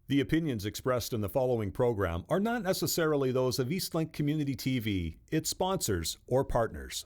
The opinions expressed in the following program are not necessarily those of Eastlink Community TV, its sponsors, or partners.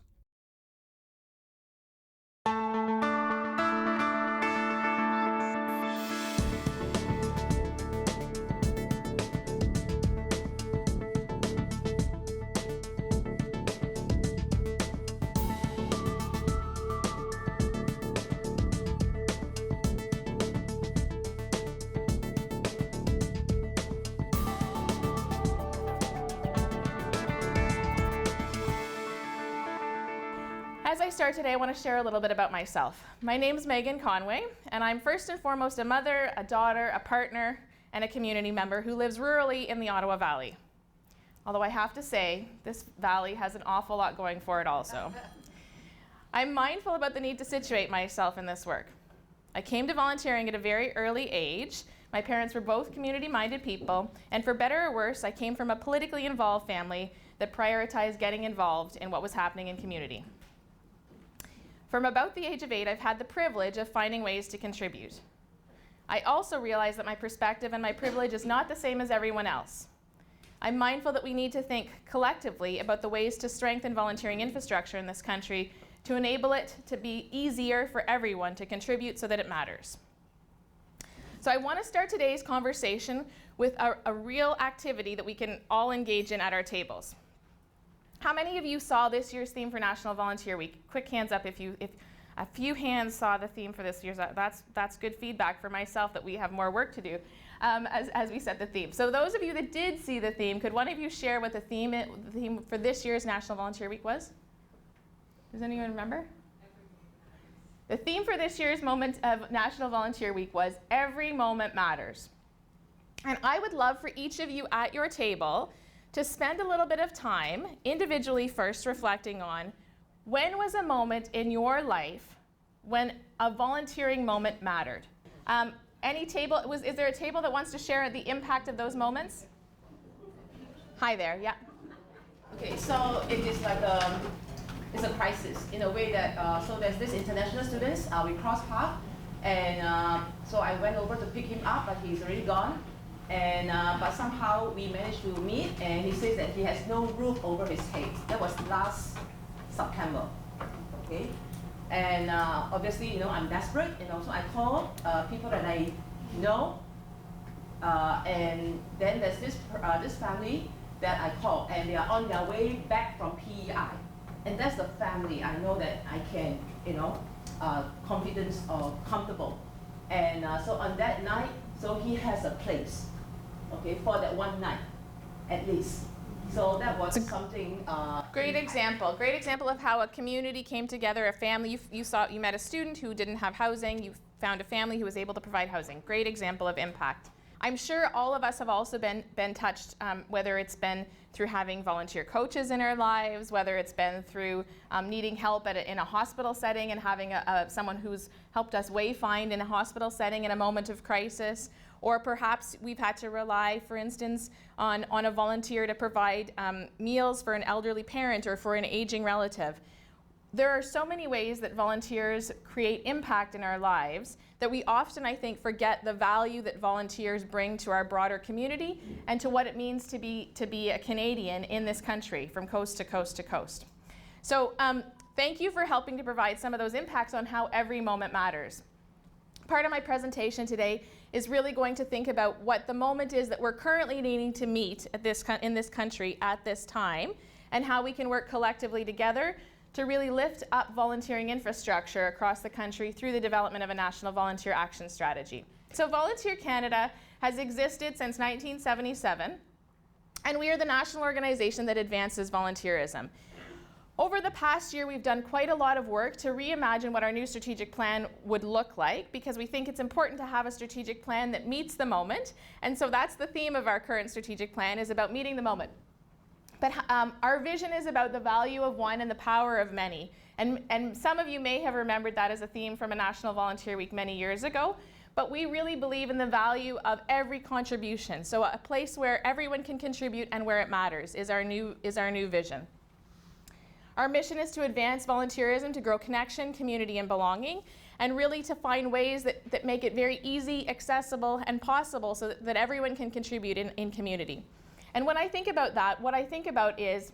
As I start today, I want to share a little bit about myself. My name is Conway, and I'm first and foremost a mother, a daughter, a partner, and a community member who lives rurally in the Ottawa Valley. Although I have to say, this valley has an awful lot going for it also. I'm mindful about the need to situate myself in this work. I came to volunteering at a very early age. My parents were both community-minded people, and for better or worse, I came from a politically involved family that prioritized getting involved in what was happening in community. From about the age of 8, I've had the privilege of finding ways to contribute. I also realize that my perspective and my privilege is not the same as everyone else. I'm mindful that we need to think collectively about the ways to strengthen volunteering infrastructure in this country to enable it to be easier for everyone to contribute so that it matters. So I want to start today's conversation with a real activity that we can all engage in at our tables. How many of you saw this year's theme for National Volunteer Week? Quick hands up if a few hands saw the theme for this year's. That's good feedback for myself that we have more work to do as we set the theme. So those of you that did see the theme, could one of you share what the theme for this year's National Volunteer Week was? Does anyone remember? The theme for this year's moment of National Volunteer Week was Every Moment Matters. And I would love for each of you at your table to spend a little bit of time individually first reflecting on when was a moment in your life when a volunteering moment mattered. Is there a table that wants to share the impact of those moments? Hi there, yeah. Okay, so it is like it's a crisis in a way that, so there's this international students, we crossed paths, and so I went over to pick him up, but he's already gone. And but somehow we managed to meet, and he says that he has no roof over his head. That was last September, okay? And obviously, I'm desperate, so I called people that I know, and then there's this family that I called, and they are on their way back from PEI, and that's the family I know that I can, confidence or comfortable, and so on that night, so he has a place. Okay, for that one night, at least. So that was something. Great example of how a community came together, a family. You met a student who didn't have housing. You found a family who was able to provide housing. Great example of impact. I'm sure all of us have also been touched, whether it's been through having volunteer coaches in our lives, whether it's been through needing help in a hospital setting and having someone who's helped us wayfind in a hospital setting in a moment of crisis. Or perhaps we've had to rely, for instance, on a volunteer to provide meals for an elderly parent or for an aging relative. There are so many ways that volunteers create impact in our lives that we often, I think, forget the value that volunteers bring to our broader community and to what it means to be a Canadian in this country from coast to coast to coast. So thank you for helping to provide some of those impacts on how every moment matters. Part of my presentation today is really going to think about what the moment is that we're currently needing to meet in this country at this time, and how we can work collectively together to really lift up volunteering infrastructure across the country through the development of a national volunteer action strategy. So Volunteer Canada has existed since 1977, and we are the national organization that advances volunteerism. Over the past year, we've done quite a lot of work to reimagine what our new strategic plan would look like, because we think it's important to have a strategic plan that meets the moment. And so that's the theme of our current strategic plan, is about meeting the moment. But our vision is about the value of one and the power of many. And some of you may have remembered that as a theme from a National Volunteer Week many years ago. But we really believe in the value of every contribution. So a place where everyone can contribute and where it matters is our new vision. Our mission is to advance volunteerism to grow connection, community, and belonging. and really to find ways that make it very easy, accessible, and possible so that everyone can contribute in community. And when I think about that, what I think about is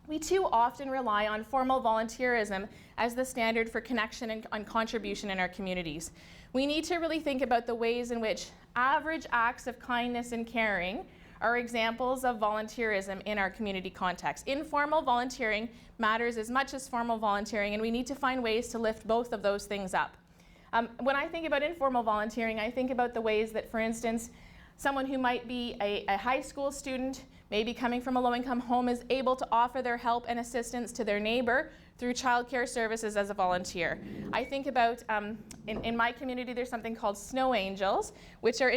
we too often rely on formal volunteerism as the standard for connection and contribution in our communities. We need to really think about the ways in which average acts of kindness and caring are examples of volunteerism in our community context. Informal volunteering matters as much as formal volunteering, and we need to find ways to lift both of those things up. When I think about informal volunteering, I think about the ways that, for instance, someone who might be a high school student, maybe coming from a low-income home, is able to offer their help and assistance to their neighbor through childcare services as a volunteer. I think about, in my community, there's something called snow angels, which are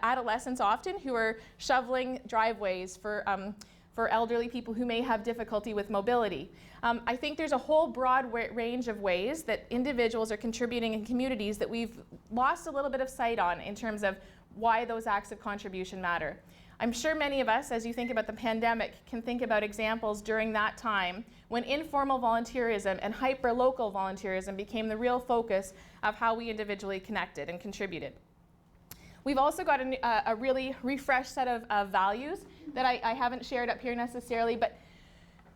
adolescents often who are shoveling driveways for elderly people who may have difficulty with mobility. I think there's a whole broad range of ways that individuals are contributing in communities that we've lost a little bit of sight on in terms of why those acts of contribution matter. I'm sure many of us, as you think about the pandemic, can think about examples during that time when informal volunteerism and hyper-local volunteerism became the real focus of how we individually connected and contributed. We've also got a really refreshed set of values that I haven't shared up here necessarily, but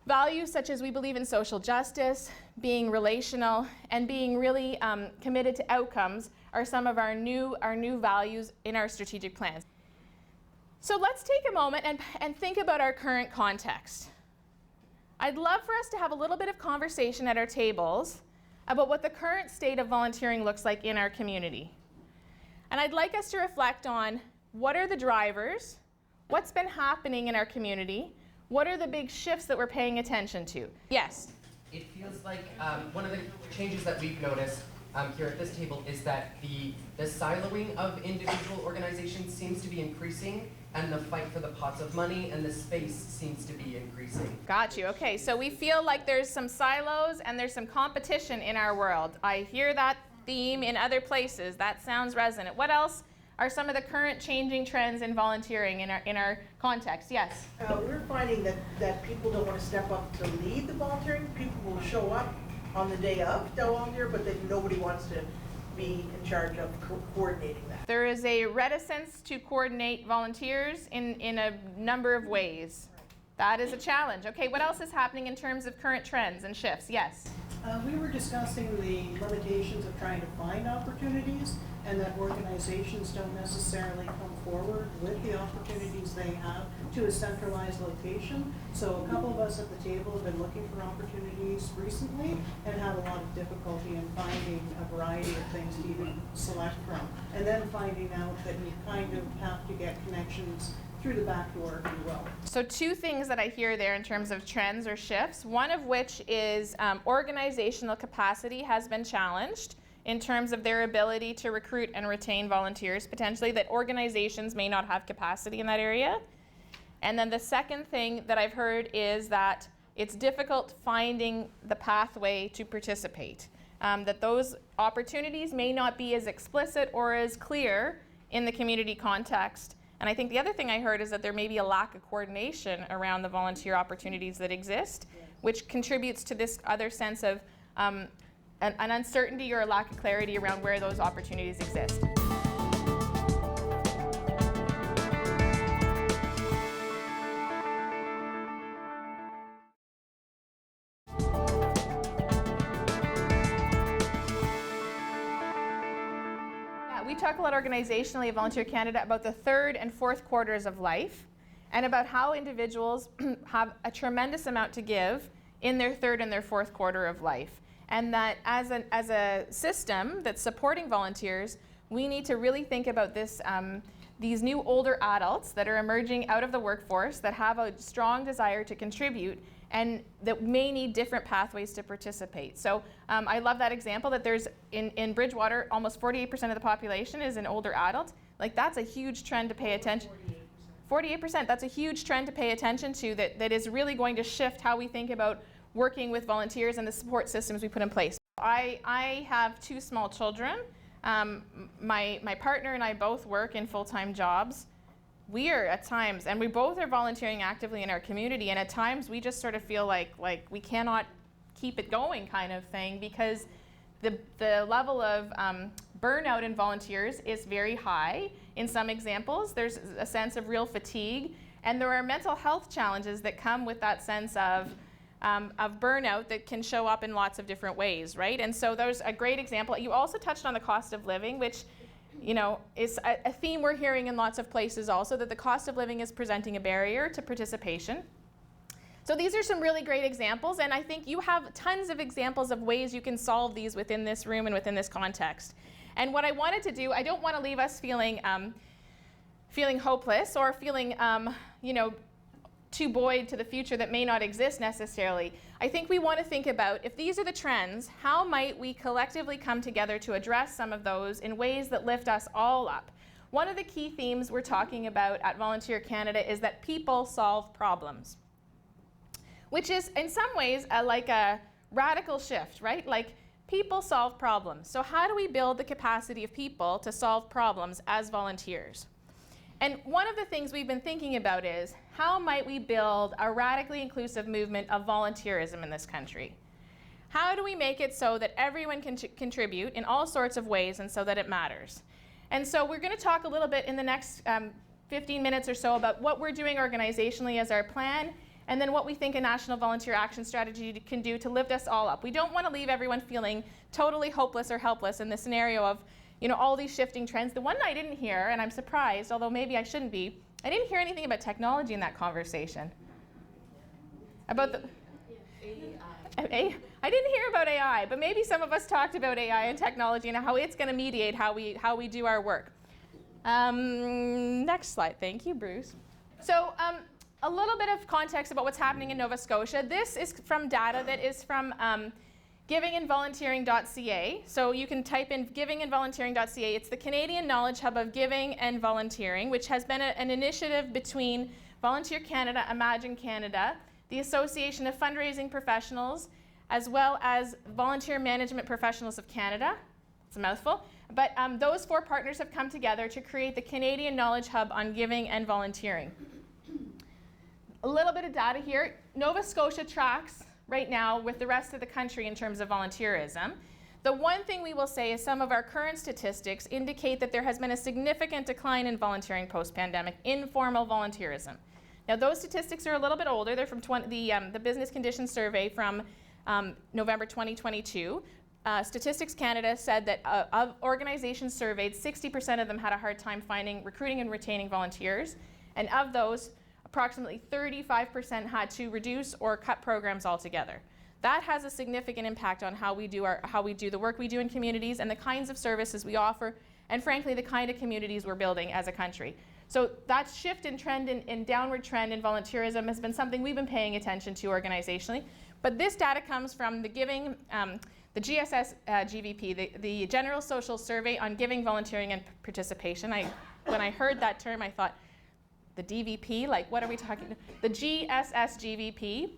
values such as we believe in social justice, being relational, and being really committed to outcomes are some of our new values in our strategic plans. So let's take a moment and think about our current context. I'd love for us to have a little bit of conversation at our tables about what the current state of volunteering looks like in our community. And I'd like us to reflect on what are the drivers, what's been happening in our community, what are the big shifts that we're paying attention to? Yes? It feels like one of the changes that we've noticed here at this table is that the siloing of individual organizations seems to be increasing, and the fight for the pots of money and the space seems to be increasing. Got you. Okay, so we feel like there's some silos and there's some competition in our world. I hear that theme in other places. That sounds resonant. What else are some of the current changing trends in volunteering in our context? Yes? We're finding that people don't want to step up to lead the volunteering. People will show up on the day of to volunteer, but then nobody wants to be in charge of coordinating that. There is a reticence to coordinate volunteers in a number of ways. That is a challenge. Okay, what else is happening in terms of current trends and shifts? Yes? We were discussing the limitations of trying to find opportunities, and that organizations don't necessarily come forward with the opportunities they have to a centralized location. So a couple of us at the table have been looking for opportunities recently and have a lot of difficulty in finding a variety of things to even select from. And then finding out that you kind of have to get connections through the back door, if you will. So two things that I hear there in terms of trends or shifts, one of which is organizational capacity has been challenged in terms of their ability to recruit and retain volunteers, potentially, that organizations may not have capacity in that area. And then the second thing that I've heard is that it's difficult finding the pathway to participate, that those opportunities may not be as explicit or as clear in the community context. And I think the other thing I heard is that there may be a lack of coordination around the volunteer opportunities that exist, which contributes to this other sense of an uncertainty or a lack of clarity around where those opportunities exist. We talk a lot organizationally at Volunteer Canada about the third and fourth quarters of life and about how individuals have a tremendous amount to give in their third and their fourth quarter of life. And that as a system that's supporting volunteers, we need to really think about this, these new older adults that are emerging out of the workforce that have a strong desire to contribute and that may need different pathways to participate. So I love that example that there's, in Bridgewater, almost 48% of the population is an older adult. Like, that's a huge trend to pay attention. 48%, that's a huge trend to pay attention to that is really going to shift how we think about working with volunteers and the support systems we put in place. I have two small children. My partner and I both work in full-time jobs. We are at times, and we both are volunteering actively in our community, and at times we just sort of feel like we cannot keep it going kind of thing, because the level of burnout in volunteers is very high. In some examples, there's a sense of real fatigue, and there are mental health challenges that come with that sense of burnout that can show up in lots of different ways, right? And so there's a great example. You also touched on the cost of living, which, you know, is a theme we're hearing in lots of places also, that the cost of living is presenting a barrier to participation. So these are some really great examples, and I think you have tons of examples of ways you can solve these within this room and within this context. And what I wanted to do, I don't want to leave us feeling hopeless or feeling, you know, too buoyed to the future that may not exist necessarily. I think we want to think about, if these are the trends, how might we collectively come together to address some of those in ways that lift us all up? One of the key themes we're talking about at Volunteer Canada is that people solve problems, which is in some ways like a radical shift, right? Like, people solve problems. So how do we build the capacity of people to solve problems as volunteers? And one of the things we've been thinking about is, how might we build a radically inclusive movement of volunteerism in this country? How do we make it so that everyone can contribute in all sorts of ways and so that it matters? And so we're going to talk a little bit in the next 15 minutes or so about what we're doing organizationally as our plan, and then what we think a national volunteer action strategy can do to lift us all up. We don't want to leave everyone feeling totally hopeless or helpless in the scenario of, you know, all these shifting trends. The one I didn't hear, and I'm surprised, although maybe I shouldn't be, I didn't hear anything about technology in that conversation. About the AI. I didn't hear about AI, but maybe some of us talked about AI and technology and how it's going to mediate how we do our work. Next slide, thank you, Bruce. So a little bit of context about what's happening in Nova Scotia. This is from data that is from givingandvolunteering.ca. So you can type in givingandvolunteering.ca. It's the Canadian Knowledge Hub of Giving and Volunteering, which has been an initiative between Volunteer Canada, Imagine Canada, the Association of Fundraising Professionals, as well as Volunteer Management Professionals of Canada. It's a mouthful. But those four partners have come together to create the Canadian Knowledge Hub on Giving and Volunteering. A little bit of data here. Nova Scotia tracks right now with the rest of the country in terms of volunteerism. The one thing we will say is some of our current statistics indicate that there has been a significant decline in volunteering post-pandemic, informal volunteerism. Now those statistics are a little bit older. They're from the Business Conditions Survey from November 2022. Statistics Canada said that of organizations surveyed, 60% of them had a hard time recruiting and retaining volunteers. And of those, approximately 35% had to reduce or cut programs altogether. That has a significant impact on how we do the work we do in communities and the kinds of services we offer, and frankly, the kind of communities we're building as a country. So that shift in trend, in downward trend in volunteerism has been something we've been paying attention to organizationally. But this data comes from the Giving, the GSS GVP, the General Social Survey on Giving, Volunteering, and Participation. When I heard that term, I thought, the DVP, like what are we talking about? The GSS GVP,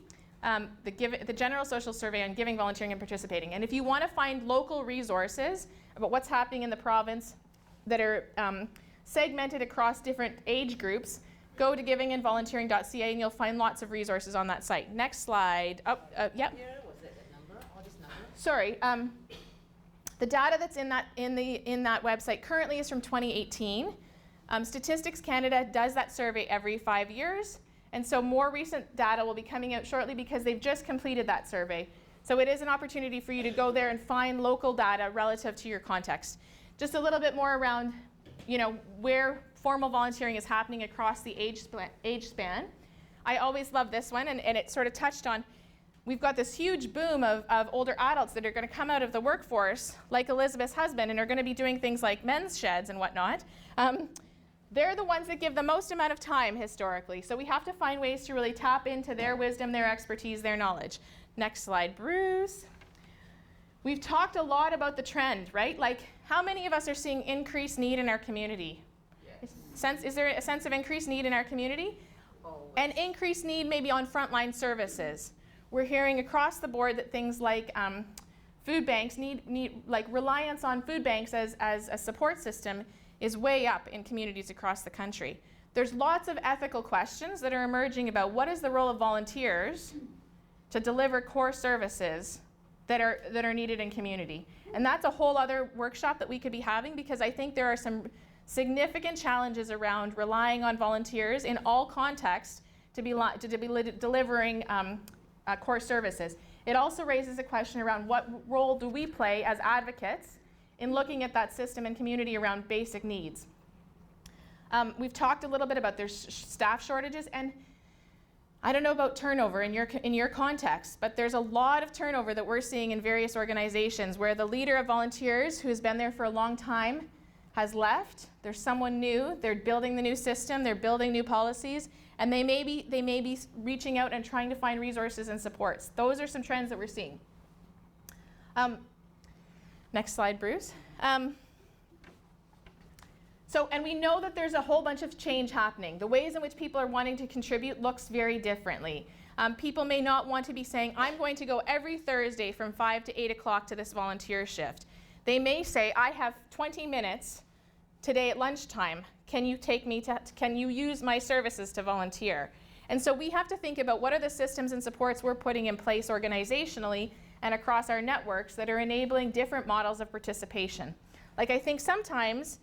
the General Social Survey on Giving, Volunteering, and Participating. And if you want to find local resources about what's happening in the province that are segmented across different age groups, go to givingandvolunteering.ca and you'll find lots of resources on that site. Next slide. Oh, yep. Yeah, was it the number? All this number? Sorry. The data that's in that website currently is from 2018. Statistics Canada does that survey every 5 years, and so more recent data will be coming out shortly because they've just completed that survey. So it is an opportunity for you to go there and find local data relative to your context. Just a little bit more around, you know, where formal volunteering is happening across the age span. I always love this one, and it sort of touched on, we've got this huge boom of older adults that are going to come out of the workforce, like Elizabeth's husband, and are going to be doing things like men's sheds and whatnot. They're the ones that give the most amount of time historically, so we have to find ways to really tap into their wisdom, their expertise, their knowledge. Next slide, Bruce. We've talked a lot about the trend, right? Like, how many of us are seeing increased need in our community? Yes. Is there a sense of increased need in our community? Always. And increased need maybe on frontline services. We're hearing across the board that things like food banks need like reliance on food banks as a support system is way up in communities across the country. There's lots of ethical questions that are emerging about what is the role of volunteers to deliver core services that are needed in community. And that's a whole other workshop that we could be having, because I think there are some significant challenges around relying on volunteers in all contexts to be delivering core services. It also raises a question around what role do we play as advocates in looking at that system and community around basic needs. We've talked a little bit about there's staff shortages, and I don't know about turnover in your context, but there's a lot of turnover that we're seeing in various organizations where the leader of volunteers who has been there for a long time has left. There's someone new, they're building the new system, they're building new policies, and they may be reaching out and trying to find resources and supports. Those are some trends that we're seeing. Next slide, Bruce. And we know that there's a whole bunch of change happening. The ways in which people are wanting to contribute looks very differently. People may not want to be saying, I'm going to go every Thursday from 5 to 8 o'clock to this volunteer shift. They may say, I have 20 minutes today at lunchtime. Can you can you use my services to volunteer? And so we have to think about what are the systems and supports we're putting in place organizationally and across our networks that are enabling different models of participation. Like, I think sometimes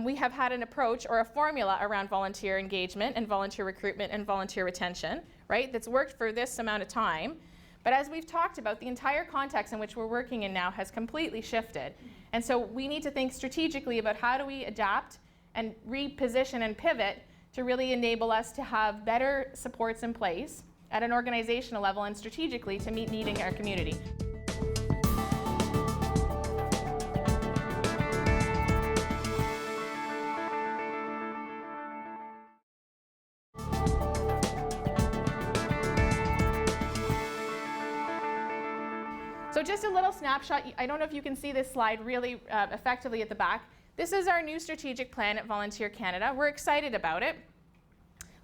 we have had an approach or a formula around volunteer engagement and volunteer recruitment and volunteer retention, right, that's worked for this amount of time. But as we've talked about, the entire context in which we're working in now has completely shifted. And so we need to think strategically about how do we adapt and reposition and pivot to really enable us to have better supports in place at an organizational level and strategically to meet needs in our community. So just a little snapshot. I don't know if you can see this slide really effectively at the back. This is our new strategic plan at Volunteer Canada. We're excited about it.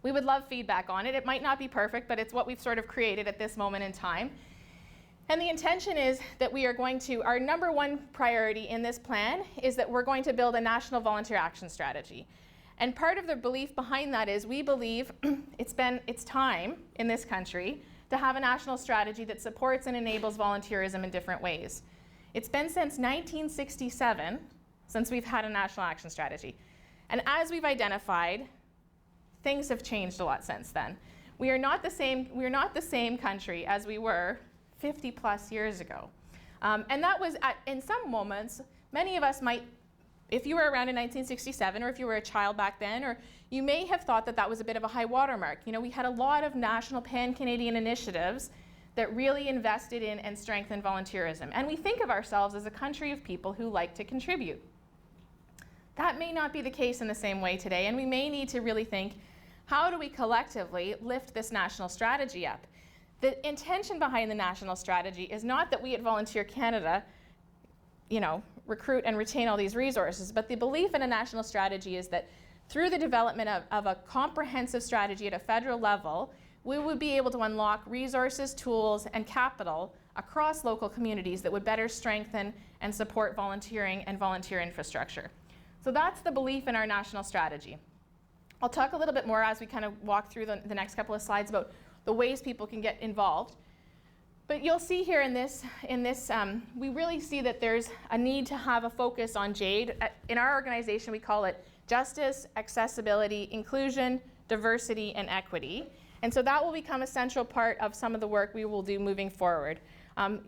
We would love feedback on it. It might not be perfect, but it's what we've sort of created at this moment in time. And the intention is that we are going to, our number one priority in this plan is that we're going to build a national volunteer action strategy. And part of the belief behind that is we believe it's time in this country to have a national strategy that supports and enables volunteerism in different ways. It's been since 1967 since we've had a national action strategy. And as we've identified, things have changed a lot since then. We are not the same country as we were 50 plus years ago. And that was, in some moments, many of us might, if you were around in 1967, or if you were a child back then, or you may have thought that that was a bit of a high watermark. You know, we had a lot of national pan-Canadian initiatives that really invested in and strengthened volunteerism. And we think of ourselves as a country of people who like to contribute. That may not be the case in the same way today, and we may need to really think, how do we collectively lift this national strategy up? The intention behind the national strategy is not that we at Volunteer Canada, recruit and retain all these resources, but the belief in a national strategy is that through the development of a comprehensive strategy at a federal level, we would be able to unlock resources, tools, and capital across local communities that would better strengthen and support volunteering and volunteer infrastructure. So that's the belief in our national strategy. I'll talk a little bit more as we kind of walk through the next couple of slides about the ways people can get involved. But you'll see here in this, we really see that there's a need to have a focus on JADE. In our organization, we call it justice, accessibility, inclusion, diversity, and equity. And so that will become a central part of some of the work we will do moving forward,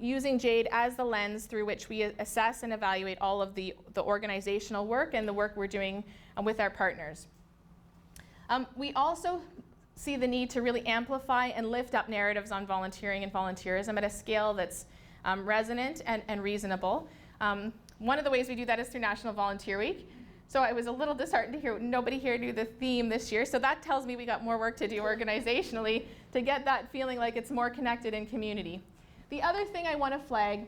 using JADE as the lens through which we assess and evaluate all of the organizational work and the work we're doing with our partners. We also see the need to really amplify and lift up narratives on volunteering and volunteerism at a scale that's resonant and reasonable. One of the ways we do that is through National Volunteer Week. So I was a little disheartened to hear nobody here knew the theme this year. So that tells me we got more work to do organizationally to get that feeling like it's more connected in community. The other thing I want to flag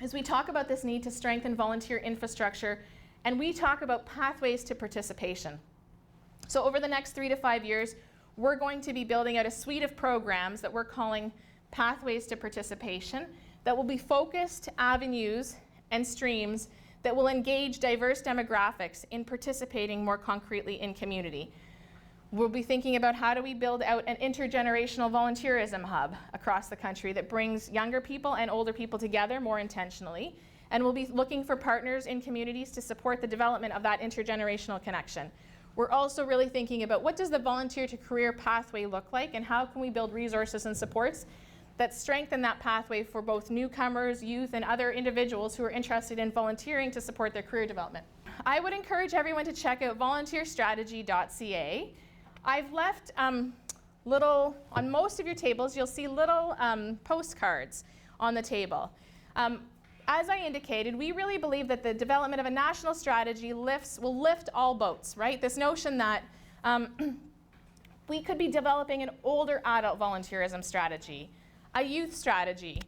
is we talk about this need to strengthen volunteer infrastructure, and we talk about pathways to participation. So over the next 3 to 5 years, we're going to be building out a suite of programs that we're calling Pathways to Participation that will be focused avenues and streams that will engage diverse demographics in participating more concretely in community. We'll be thinking about how do we build out an intergenerational volunteerism hub across the country that brings younger people and older people together more intentionally. And we'll be looking for partners in communities to support the development of that intergenerational connection. We're also really thinking about what does the volunteer to career pathway look like, and how can we build resources and supports that strengthen that pathway for both newcomers, youth, and other individuals who are interested in volunteering to support their career development. I would encourage everyone to check out volunteerstrategy.ca. I've left on most of your tables, you'll see little postcards on the table. As I indicated, we really believe that the development of a national strategy will lift all boats, right? This notion that we could be developing an older adult volunteerism strategy, a youth strategy.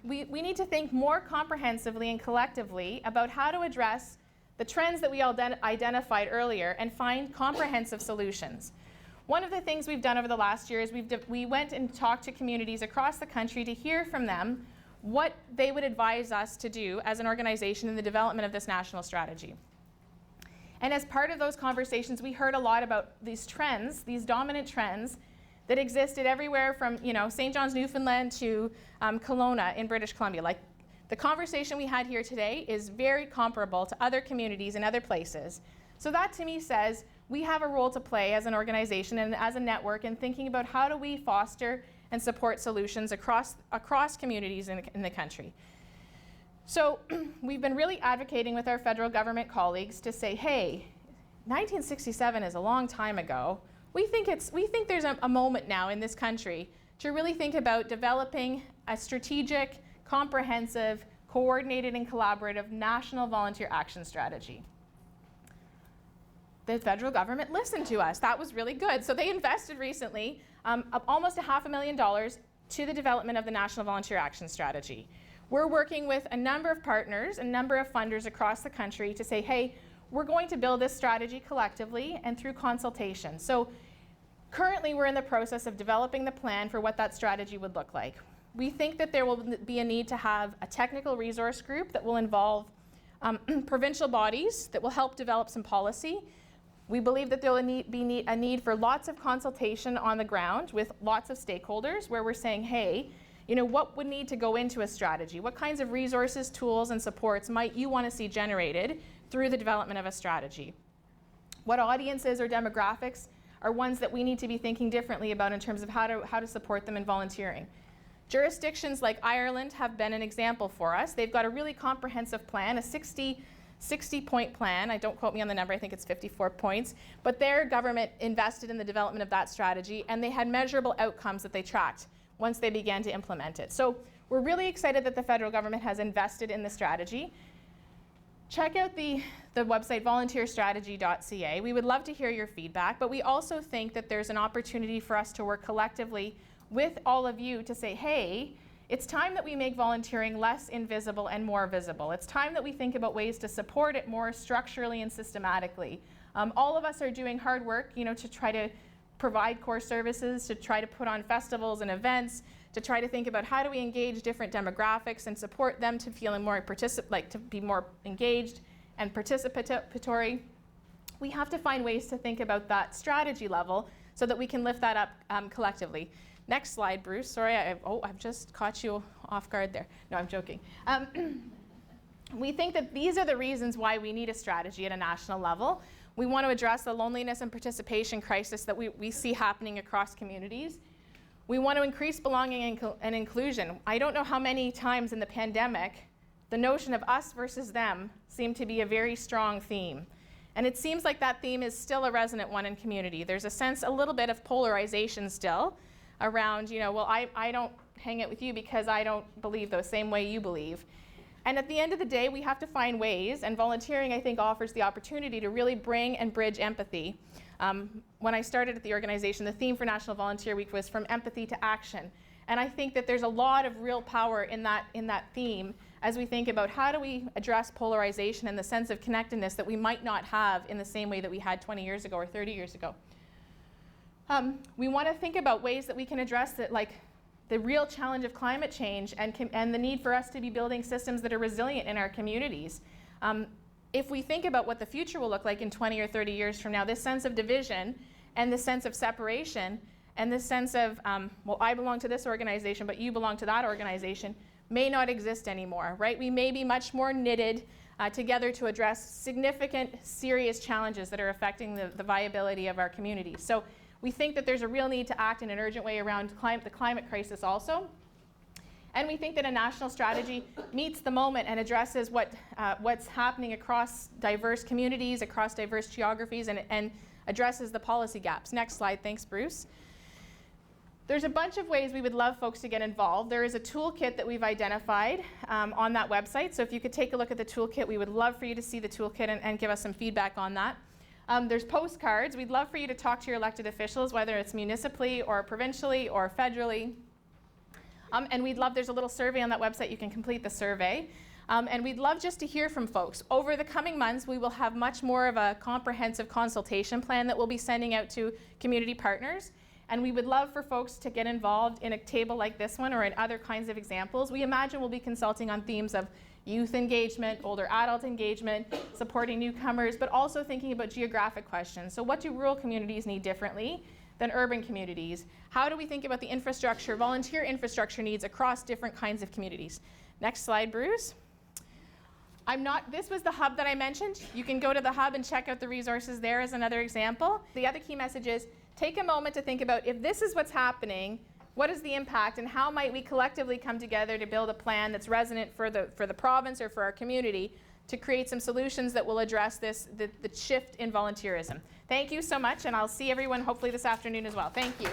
We need to think more comprehensively and collectively about how to address the trends that we identified earlier and find comprehensive solutions. One of the things we've done over the last year is we went and talked to communities across the country to hear from them what they would advise us to do as an organization in the development of this national strategy. And as part of those conversations, we heard a lot about these trends, these dominant trends that existed everywhere from St. John's, Newfoundland to Kelowna in British Columbia. Like, the conversation we had here today is very comparable to other communities in other places. So that to me says we have a role to play as an organization and as a network in thinking about how do we foster and support solutions across communities in the country. So we've been really advocating with our federal government colleagues to say, hey, 1967 is a long time ago. We think there's a moment now in this country to really think about developing a strategic, comprehensive, coordinated and collaborative national volunteer action strategy. The federal government listened to us. That was really good. So they invested recently almost $500,000 to the development of the National Volunteer Action Strategy. We're working with a number of partners, a number of funders across the country to say, hey, we're going to build this strategy collectively and through consultation. So currently we're in the process of developing the plan for what that strategy would look like. We think that there will be a need to have a technical resource group that will involve provincial bodies that will help develop some policy. We believe that there will be a need for lots of consultation on the ground with lots of stakeholders where we're saying, hey, what would need to go into a strategy? What kinds of resources, tools, and supports might you want to see generated through the development of a strategy? What audiences or demographics are ones that we need to be thinking differently about in terms of how to support them in volunteering? Jurisdictions like Ireland have been an example for us. They've got a really comprehensive plan, a 60-point plan. Don't quote me on the number, I think it's 54 points. But their government invested in the development of that strategy, and they had measurable outcomes that they tracked once they began to implement it. So we're really excited that the federal government has invested in the strategy. Check out the website volunteerstrategy.ca. We would love to hear your feedback, but we also think that there's an opportunity for us to work collectively with all of you to say, hey, it's time that we make volunteering less invisible and more visible. It's time that we think about ways to support it more structurally and systematically. All of us are doing hard work, to try to provide core services, to try to put on festivals and events, to try to think about how do we engage different demographics and support them to feel more to be more engaged and participatory. We have to find ways to think about that strategy level so that we can lift that up collectively. Next slide, Bruce. Sorry, I've just caught you off guard there. No, I'm joking. We think that these are the reasons why we need a strategy at a national level. We want to address the loneliness and participation crisis that we see happening across communities. We want to increase belonging and inclusion. I don't know how many times in the pandemic the notion of us versus them seemed to be a very strong theme. And it seems like that theme is still a resonant one in community. There's a little bit of polarization still around, well, I don't hang out with you because I don't believe the same way you believe. And at the end of the day, we have to find ways, and volunteering, I think, offers the opportunity to really bring and bridge empathy. When I started at the organization, the theme for National Volunteer Week was from empathy to action. And I think that there's a lot of real power in that theme as we think about how do we address polarization and the sense of connectedness that we might not have in the same way that we had 20 years ago or 30 years ago. We want to think about ways that we can address it, like the real challenge of climate change and the need for us to be building systems that are resilient in our communities. If we think about what the future will look like in 20 or 30 years from now, this sense of division and the sense of separation and the sense of, well, I belong to this organization, but you belong to that organization, may not exist anymore, right? We may be much more knitted together to address significant, serious challenges that are affecting the viability of our communities. So we think that there's a real need to act in an urgent way around the climate crisis also. And we think that a national strategy meets the moment and addresses what's happening across diverse communities, across diverse geographies, and addresses the policy gaps. Next slide, thanks, Bruce. There's a bunch of ways we would love folks to get involved. There is a toolkit that we've identified on that website. So if you could take a look at the toolkit, we would love for you to see the toolkit and give us some feedback on that. There's postcards. We'd love for you to talk to your elected officials, whether it's municipally or provincially or federally. And we'd love, there's a little survey on that website. You can complete the survey. And we'd love just to hear from folks. Over the coming months, we will have much more of a comprehensive consultation plan that we'll be sending out to community partners. And we would love for folks to get involved in a table like this one or in other kinds of examples. We imagine we'll be consulting on themes of youth engagement, older adult engagement, supporting newcomers, but also thinking about geographic questions. So what do rural communities need differently than urban communities? How do we think about the infrastructure, volunteer infrastructure needs across different kinds of communities? Next slide, Bruce. This was the hub that I mentioned. You can go to the hub and check out the resources there as another example. The other key message is take a moment to think about if this is what's happening, what is the impact and how might we collectively come together to build a plan that's resonant for the province or for our community to create some solutions that will address the shift in volunteerism. Thank you so much, and I'll see everyone hopefully this afternoon as well. Thank you.